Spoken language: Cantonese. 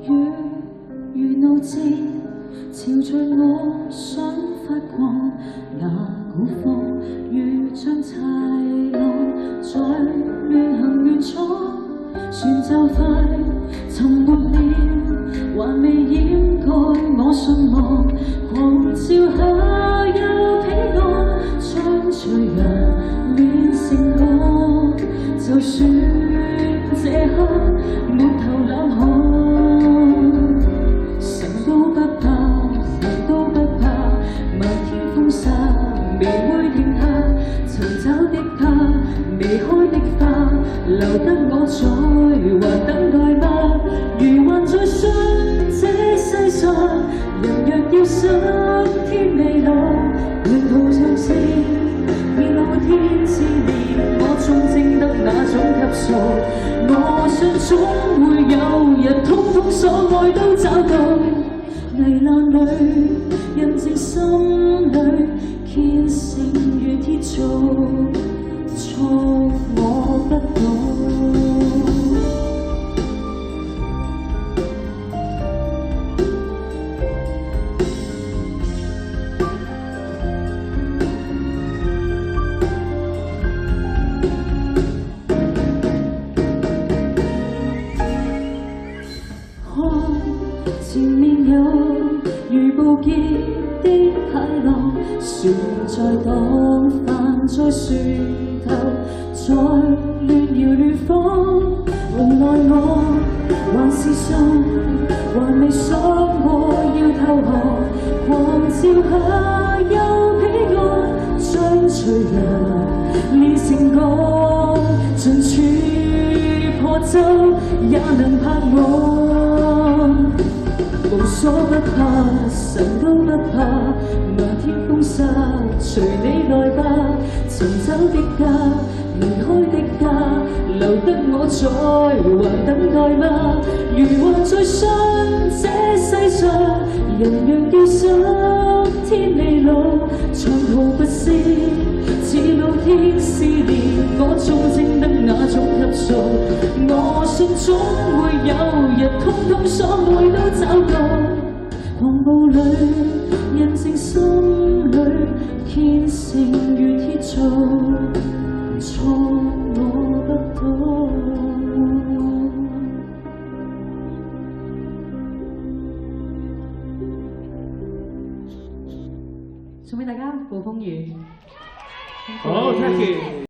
雨如怒箭，朝着我想發光。那股風如像豺狼，在亂行亂闖。船就快沉沒了，還未掩蓋我信望。狂潮下有彼岸，將隨人練成歌。就算這刻沒頭冷汗，神都不怕，人都不怕，漫天風沙未會停下。尋找的他，未開的花，留得我在還等待嗎？如還在信這世上，人若要想天未老，沿途像是已老天之年，我終證得那種級數。我想總會有日，通通所愛都找到。危難裏，印證心裏，虔誠如鐵做，錯我不懂。前面有如暴劫的駭浪，船在蕩帆在船頭，在亂搖亂晃。無奈我還是信，還未想過要投降。狂潮下有彼岸，將隨人練成歌，盡處破舟也能拍岸。無所不怕，神都不怕，漫天風沙隨你來吧。尋找的家，離開的家，留得我在還等待嗎？如還在信這世上，人若要想天未老，長途跋涉似老天試煉，我終證得那種級數。我信總會有日，通通所愛都找到。狂暴裏印證心裏，虔誠如鐵做，錯我不懂。送俾大家暴風雨。好 ，Jackie。